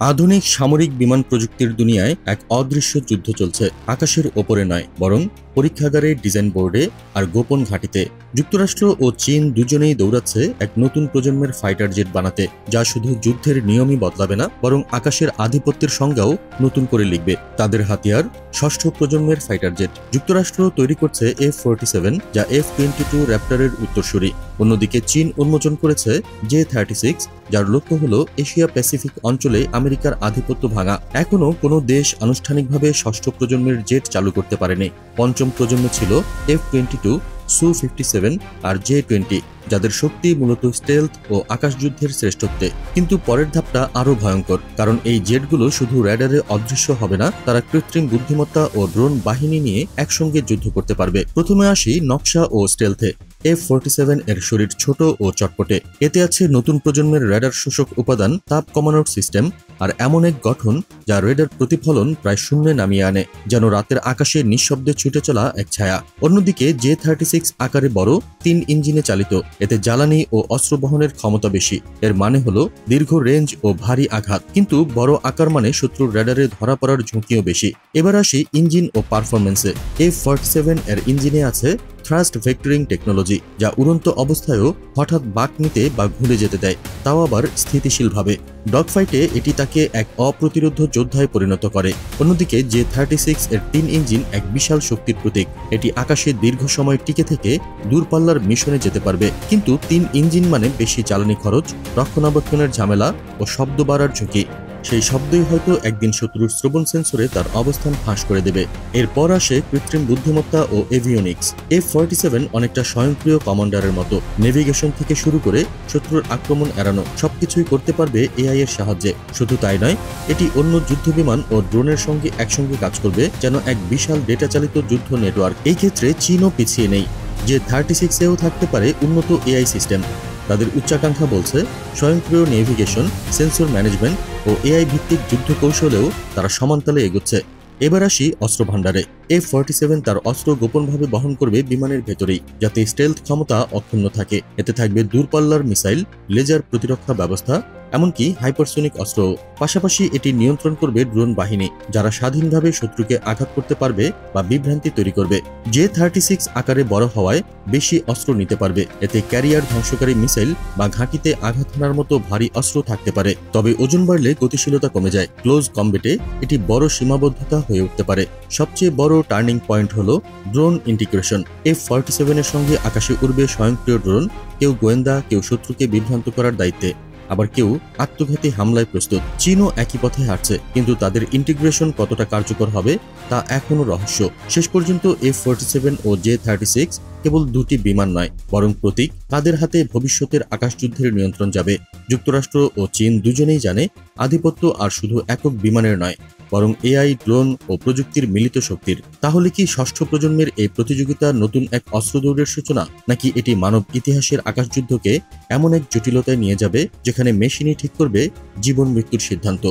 আধুনিক সামরিক বিমান প্রযুক্তির দুনিয়ায় এক অদৃশ্য যুদ্ধ চলছে। আকাশের ওপরে নয়, বরং পরীক্ষাগারে, ডিজাইন বোর্ডে আর গোপন ঘাঁটিতে। যুক্তরাষ্ট্র ও চীন দুজনেই দৌড়াচ্ছে এক নতুন প্রজন্মের ফাইটার জেট বানাতে, যা শুধু যুদ্ধের নিয়মই বদলাবে না, বরং আকাশের আধিপত্যের সংজ্ঞাও নতুন করে লিখবে। তাদের হাতিয়ার ষষ্ঠ প্রজন্মের ফাইটার জেট। যুক্তরাষ্ট্র তৈরি করছে F-47, যা F-22 র্যাপটরের উত্তরসূরি। অন্যদিকে চীন উন্মোচন করেছে J-36, যার লক্ষ্য হল এশিয়া প্যাসিফিক অঞ্চলে আমেরিকার আধিপত্য ভাঙা। এখনও কোনো দেশ আনুষ্ঠানিকভাবে ষষ্ঠ প্রজন্মের জেট চালু করতে পারেনি। পঞ্চম প্রজন্ম ছিল F-22, Su-57 আর J-20, যাদের শক্তি মূলত স্টেলথ ও আকাশযুদ্ধের শ্রেষ্ঠত্বে। কিন্তু পরের ধাপটা আরও ভয়ঙ্কর, কারণ এই জেটগুলো শুধু র্যাডারে অদৃশ্য হবে না, তারা কৃত্রিম বুদ্ধিমত্তা ও ড্রোন বাহিনী নিয়ে একসঙ্গে যুদ্ধ করতে পারবে। প্রথমে আসি নকশা ও স্টেলথে। F-47 এর শরীর ছোট ও চটপটে। এতে আছে নতুন প্রজন্মের র্যাডার শোষক উপাদান, তাপ কমানোর সিস্টেম আর এমন এক গঠন যা রেডার প্রতিফলন প্রায় শূন্যে নামিয়ে আনে, যেন রাতের আকাশে নিঃশব্দে ছুটে চলা এক ছায়া। অন্যদিকে J-36 আকারে বড়, 3 ইঞ্জিনে চালিত। এতে জ্বালানি ও অস্ত্র বহনের ক্ষমতা বেশি। এর মানে হলো দীর্ঘ রেঞ্জ ও ভারী আঘাত। কিন্তু বড় আকার মানে শত্রুর র্যাডারে ধরা পড়ার ঝুঁকিও বেশি। এবার আসি ইঞ্জিন ও পারফরমেন্সে। F-47 এর ইঞ্জিনে আছে থ্রাস্ট ভেক্টরিং টেকনোলজি, যা উড়ন্ত অবস্থায়ও হঠাৎ বাঁক নিতে বা ঘুরে যেতে দেয়, তাও আবার স্থিতিশীলভাবে। ডগফাইটে এটি তাকে এক অপ্রতিরোধ্য যোদ্ধায় পরিণত করে। অন্যদিকে J-36 এর 3 ইঞ্জিন এক বিশাল শক্তির প্রতীক। এটি আকাশে দীর্ঘ সময় টিকে থেকে দূরপাল্লার মিশনে যেতে পারবে। কিন্তু 3 ইঞ্জিন মানে বেশি জ্বালানি খরচ, রক্ষণাবেক্ষণের ঝামেলা ও শব্দ বাড়ার ঝুঁকি। সেই শব্দই হয়তো একদিন শত্রুর শ্রবণ সেন্সরে তার অবস্থান ফাঁস করে দেবে। এরপর আসে কৃত্রিম বুদ্ধিমত্তা ও এভিওনিক্স। F-47 অনেকটা স্বয়ংক্রিয় কমান্ডারের মতো। নেভিগেশন থেকে শুরু করে শত্রুর আক্রমণ এড়ানো সবকিছুই করতে পারবে AI এর সাহায্যে। শুধু তাই নয়, এটি অন্য যুদ্ধবিমান ও ড্রোনের সঙ্গে একসঙ্গে কাজ করবে, যেন এক বিশাল ডেটা চালিত যুদ্ধ নেটওয়ার্ক। এই ক্ষেত্রে চীনও পিছিয়ে নেই। J-36 এও থাকতে পারে উন্নত AI সিস্টেম। তাদের উচ্চাকাঙ্ক্ষা বলছে স্বয়ংক্রিয় নেভিগেশন, সেন্সর ম্যানেজমেন্ট ও AI ভিত্তিক যুদ্ধ কৌশলেও তারা সমানতালে এগোচ্ছে। এবার আসি অস্ত্র ভাণ্ডারে। F-47 তার অস্ত্র গোপনভাবে বহন করবে বিমানের ভেতরেই, যাতে স্টেলথ ক্ষমতা অক্ষুণ্ণ থাকে। এতে থাকবে দূরপাল্লার মিসাইল, লেজার প্রতিরক্ষা ব্যবস্থা, এমনকি হাইপারসোনিক অস্ত্র। পাশাপাশি এটি নিয়ন্ত্রণ করবে ড্রোন বাহিনী, যারা স্বাধীনভাবে শত্রুকে আঘাত করতে পারবে বা বিভ্রান্তি তৈরি করবে। J-36 আকারে বড় হওয়ায় বেশি অস্ত্র নিতে পারবে। এতে ক্যারিয়ার ধ্বংসকারী মিসাইল বা ঘাঁটিতে আঘাত হানার মতো ভারী অস্ত্র থাকতে পারে। তবে ওজন বাড়লে গতিশীলতা কমে যায়। ক্লোজ কমব্যাটে এটি বড় সীমাবদ্ধতা হয়ে উঠতে পারে। সবচেয়ে বড় টার্নিং পয়েন্ট হলো ড্রোন ইন্টিগ্রেশন। F-47 এর সঙ্গে আকাশে উড়বে স্বয়ংক্রিয় ড্রোন। কেউ গোয়েন্দা, কেউ শত্রুকে বিভ্রান্ত করার দায়িত্বে, আবার কেউ আত্মঘাতী হামলায় প্রস্তুত। চীনও একই পথে হাঁটছে, কিন্তু তাদের ইন্টিগ্রেশন কতটা কার্যকর হবে তা এখনও রহস্য। শেষ পর্যন্ত F-47 ও J-36 কেবল দুটি বিমান নয়, বরং প্রতীক। তাদের হাতে ভবিষ্যতের আকাশযুদ্ধের নিয়ন্ত্রণ যাবে। যুক্তরাষ্ট্র ও চীন দুজনেই জানে আধিপত্য আর শুধু একক বিমানের নয়, বরং AI, ড্রোন ও প্রযুক্তির মিলিত শক্তির। তাহলে কি ষষ্ঠ প্রজন্মের এই প্রতিযোগিতা নতুন এক অস্ত্রদৌড়ের সূচনা, নাকি এটি মানব ইতিহাসের আকাশযুদ্ধকে এমন এক জটিলতায় নিয়ে যাবে যেখানে মেশিনই ঠিক করবে জীবন মৃত্যুর সিদ্ধান্ত?